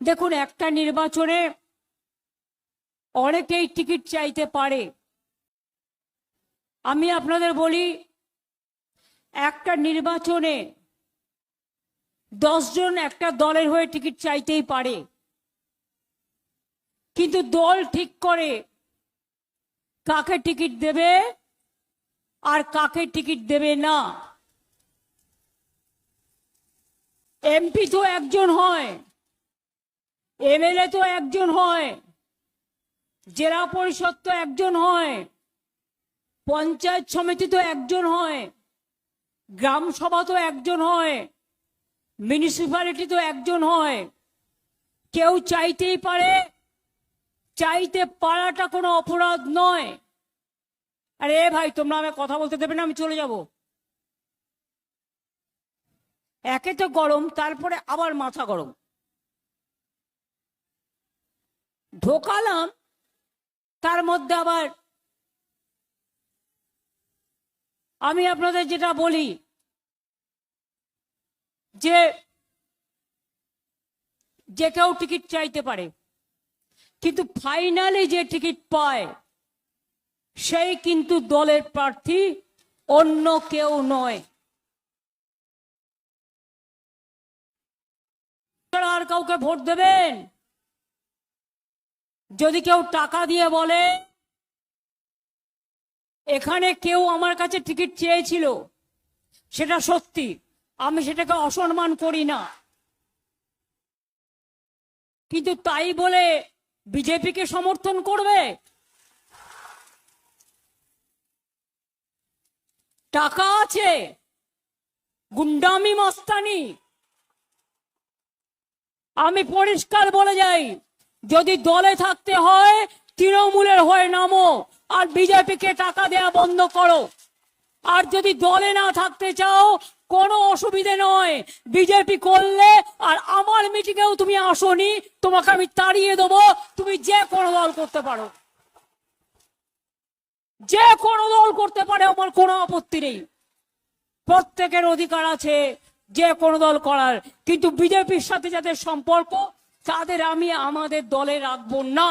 দেখুন, একটা নির্বাচনে অনেকেই টিকিট চাইতে পারে। আমি আপনাদের বলি, একটা নির্বাচনে 10 জন একটা দলের হয়ে টিকিট চাইতেই পারে, কিন্তু দল ঠিক করে কাকে টিকিট দেবে আর কাকে টিকিট দেবে না। এমপি তো একজন হয়, এমএলএ তো একজন হয়, জেলা পরিষদ তো একজন হয়, পঞ্চায়েত সমিতি তো একজন হয়, গ্রাম সভা তো একজন হয়, মিউনিসিপ্যালিটি তো একজন হয়। কেউ চাইতেই পারে, চাইতে পারাটা কোনো অপরাধ নয়। আরে ভাই, তোমরা আমাকে কথা বলতে দেবে না? আমি চলে যাব। একে তো গরম, তারপরে আবার মাথা গরম। ঢোকালাম, তার মধ্যে আবার আমি আপনাদের যেটা বলি যে যে কেউ টিকিট চাইতে পারে, কিন্তু ফাইনালি যে টিকিট পায় সেই কিন্তু দলের প্রার্থী, অন্য কেউ নয়। আর কাউকে ভোট দেবেন? যদি কেউ টাকা দিয়ে বলে এখানে কেউ আমার কাছে টিকিট চেয়েছিল, সেটা সত্যি, আমি সেটাকে অসম্মান করি না, কিন্তু তাই বলে বিজেপিকে সমর্থন করবে? টাকা আছে, গুন্ডামি মস্তানি। আমি পরিষ্কার বলে যাই, যদি দলে থাকতে হয় তৃণমূলের হয়ে নামো আর বিজেপিকে টাকা দেয়া বন্ধ করো। আর যদি দলে না থাকতে চাও, কোনো অসুবিধে নয়, বিজেপি করলে আর আমার মিটিংয়েও তুমি আসোনি, তোমাকে আমি তাড়িয়ে দেবো। তুমি যে কোনো দল করতে পারো, যে কোনো দল করতে পারে, আমার কোনো আপত্তি নেই। প্রত্যেকের অধিকার আছে যে কোনো দল করার, কিন্তু বিজেপির সাথে যাদের সম্পর্ক তাদের আমি আমাদের দলে রাখবো না।